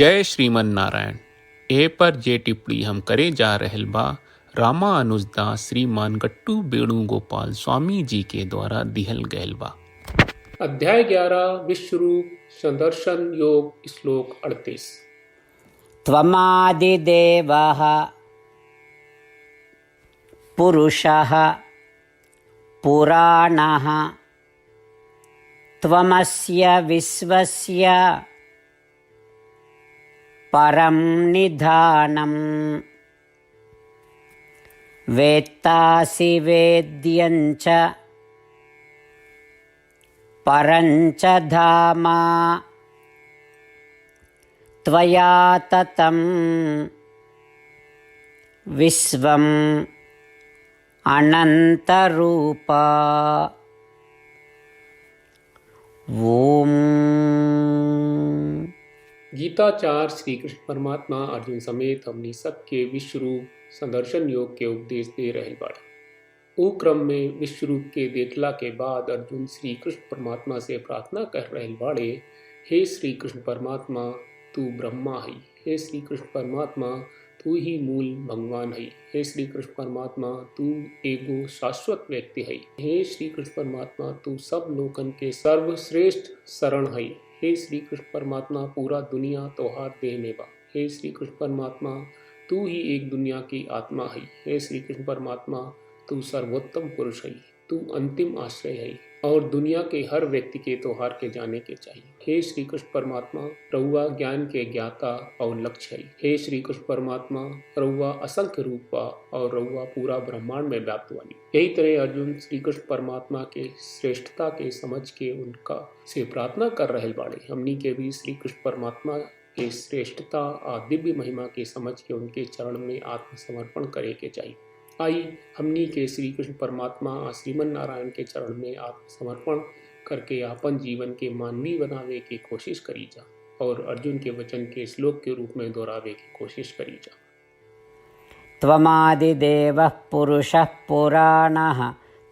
जय श्रीमन नारायण। ए पर जे टिप्पणी हम करे जा रहल बा रामानुजदास श्रीमान गट्टू वेणुगोपाल स्वामी जी के द्वारा दिहल गयल बा। अध्याय 11 विश्वरूप संदर्शन योग श्लोक 38। त्वमादिदेवः पुरुषः पुराणः त्वमस्य विश्वस्य परं निधानम् वेत्तासि वेद्यं च परं च धाम त्वया ततं विश्वम् अनन्तरूप। ओम। गीताचार्य श्री कृष्ण परमात्मा अर्जुन समेत हमनी सबके विश्वरूप संदर्शन योग के उपदेश दे रहे बाड़े। उ क्रम में विश्वरूप के देखला के बाद अर्जुन श्री कृष्ण परमात्मा से प्रार्थना कर रहे बाड़े, हे श्री कृष्ण परमात्मा तू ब्रह्मा है, हे श्री कृष्ण परमात्मा तू ही मूल भगवान है, हे श्री कृष्ण परमात्मा तू एगो शाश्वत व्यक्ति है, हे श्री कृष्ण परमात्मा तू सब लोकन के सर्वश्रेष्ठ शरण है, हे श्री कृष्ण परमात्मा पूरा दुनिया तोहार देह में बा, हे श्री कृष्ण परमात्मा तू ही एक दुनिया की आत्मा है, हे श्री कृष्ण परमात्मा तू सर्वोत्तम पुरुष है, तू अंतिम आश्रय है और दुनिया के हर व्यक्ति के तोहार के जाने के चाहिए। हे श्री कृष्ण परमात्मा रहुआ ज्ञान के ज्ञाता और लक्ष्य है, हे श्री कृष्ण परमात्मा रहुआ असंख्य रूप बा और रहुआ पूरा ब्रह्मांड में व्याप्त वाली। यही तरह अर्जुन श्री कृष्ण परमात्मा के श्रेष्ठता के समझ के उनका से प्रार्थना कर रहे बाड़े। हमनी के भी श्री कृष्ण परमात्मा के श्रेष्ठता और दिव्य महिमा के समझ के उनके चरण में आत्मसमर्पण करे के चाहिए। आई हमनी के श्री कृष्ण परमात्मा श्रीमन नारायण के चरण में आत्मसमर्पण करके अपन जीवन के मानवीय बनावे की कोशिश करी जा और अर्जुन के वचन के श्लोक के रूप में दोहरावे की कोशिश करी जा। त्वमादिदेवः पुरुषः पुराणः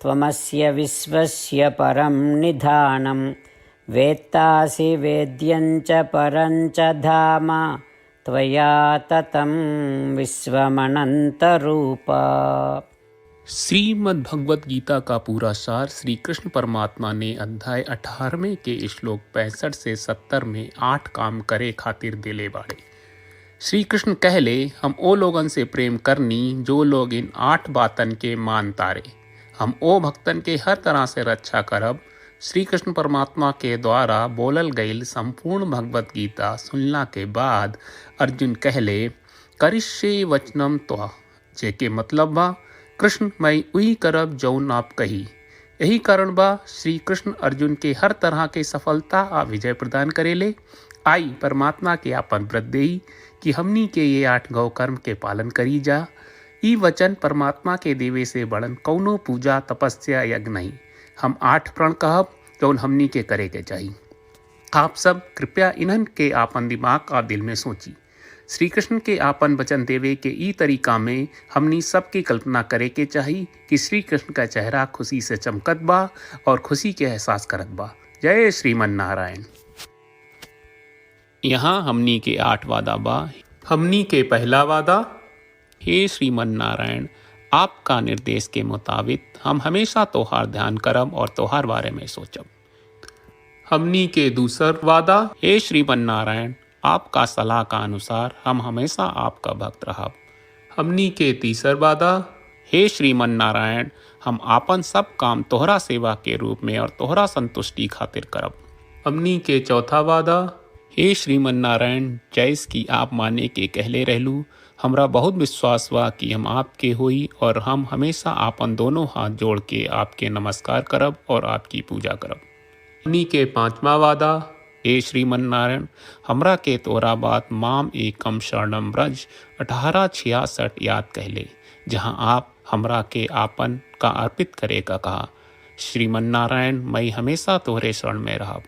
त्वमस्य विश्वस्य परं निधानं वेत्तासि वेद्यं च परं च धाम त्वया ततं विश्वमनन्तरूप। श्रीमद् भगवत गीता का पूरा सार श्री कृष्ण परमात्मा ने अध्याय 18वें के श्लोक 65 से 70 में 8 काम करे खातिर दिले बाड़े। श्री कृष्ण कहले, हम ओ लोगन से प्रेम करनी जो लोग इन 8 बातन के मान तारे। हम ओ भक्तन के हर तरह से रक्षा करब। श्री कृष्ण परमात्मा के द्वारा बोलल गईल संपूर्ण भगवत गीता सुनला के बाद अर्जुन कहले, करिष्ये वचनम त्वा, जेके मतलब बा कृष्ण मैं उही करब जौन आप कही। यही कारण बा श्री कृष्ण अर्जुन के हर तरह के सफलता आ विजय प्रदान करेले। आई परमात्मा के आपन व्रत देई कि हमनी के ये 8 गौ कर्म के पालन करी जा। ई वचन परमात्मा के देवे से बड़न कौनो पूजा तपस्या यज्ञ नहीं। हम 8 प्रण कहब जौन हमनी के करे के चाहिए। आप सब कृपया इन्हन के आपन दिमाग और दिल में सोची। श्री कृष्ण के आपन वचन देवे के ई तरीका में हमनी सबकी कल्पना करे के चाहिए कि श्री कृष्ण का चेहरा खुशी से चमकत बा और खुशी के एहसास करत बा। जय श्रीमन नारायण। यहाँ हमनी के 8 वादा बा। हमनी के पहला वादा, हे श्रीमन नारायण आपका निर्देश के मुताबिक हम हमेशा तोहार ध्यान करब और तोहार बारे में सोचब। हमनी के दूसर वादा, हे श्रीमन नारायण आपका सलाह का अनुसार हम हमेशा आपका भक्त रहब। हमनी के तीसर वादा, हे श्रीमन नारायण हम आपन सब काम तोहरा सेवा के रूप में और तोहरा संतुष्टि खातिर करब। हमनी के चौथा वादा, हे श्रीमन नारायण जैस की आप माने के कहले रहलू, हमरा बहुत विश्वास बा कि हम आपके होई और हम हमेशा आपन दोनों हाथ जोड़ के आपके नमस्कार करब और आपकी पूजा करब। हमनी के पांचवा वादा, हे श्रीमन नारायण हमरा के तोरा बात माम एकम शरणम ब्रज 1866 याद कहले, जहां आप हमरा के आपन का अर्पित करे का कहा। श्रीमन नारायण मैं हमेशा तोहरे शरण में रहब।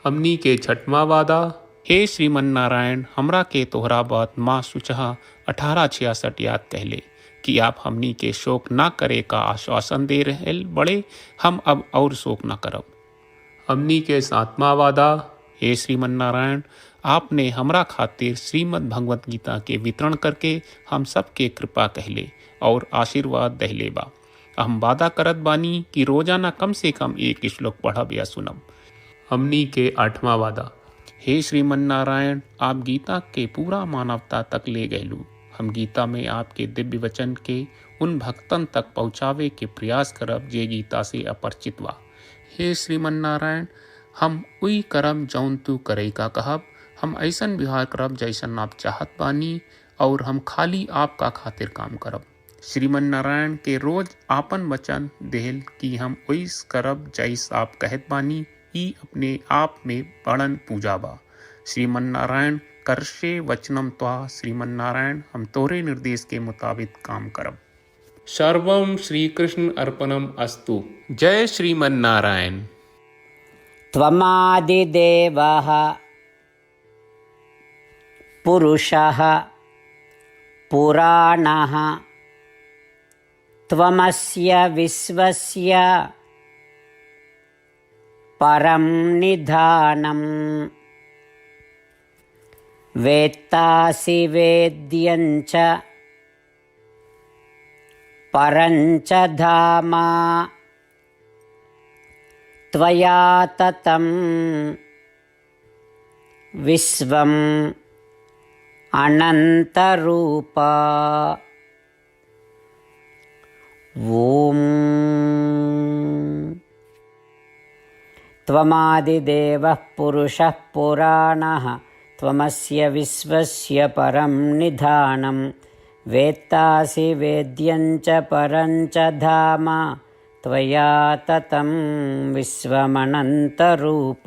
हमनी के छठवां वादा, हे श्रीमन नारायण हमरा के तोहरा बात माँ सुचहा 1866 याद कहले कि आप हमनी के शोक ना करे का आश्वासन दे रहे बड़े, हम अब और शोक ना करब। हमनी के 7वां वादा, हे श्रीमन नारायण आपने हमरा खातिर श्रीमद् भगवत गीता के वितरण करके हम सबके कृपा कहले और आशीर्वाद दहले बा। हम वादा करत बानी कि रोजाना कम से कम एक श्लोक पढ़ब या सुनब। हमनी के 8वां वादा। हे श्रीमन नारायण, आप गीता के पूरा मानवता तक ले गयलू। हम गीता में आपके दिव्य वचन के उन भक्तन तक पहुँचावे के प्रयास करब जे गीता से अपरिचित बा। हे श्रीमन नारायण, हम उई करब जौन तू करे का कहब। हम ऐसन व्यवहार करब जैसन आप चाहत बानी और हम खाली आपका खातिर काम करब। श्रीमन नारायण के रोज आपन वचन देहल कि हम ओइस करब जैस आप कहत बानी, ई अपने आप में बड़न पूजा बा। श्रीमन नारायण, करशे वचनम त्वा। श्रीमन नारायण, हम तोरे निर्देश के मुताबिक काम करब। सर्वं श्री कृष्ण अर्पणम अस्तु। जय श्रीमन नारायण। त्वमादिदेवः पुरुषः पुराणः त्वमस्य विश्वस्य परं निधानम् वेत्तासि वेद्यं च परं च धाम त्वया ततं विश्वम् अनन्तरूप। ॐ त्वमादिदेवः पुरुषः पुराणः त्वमस्य विश्वस्य परं निधानं वेत्तासि वेद्यं च परं च धाम त्वया ततं विश्वमनन्तरूप।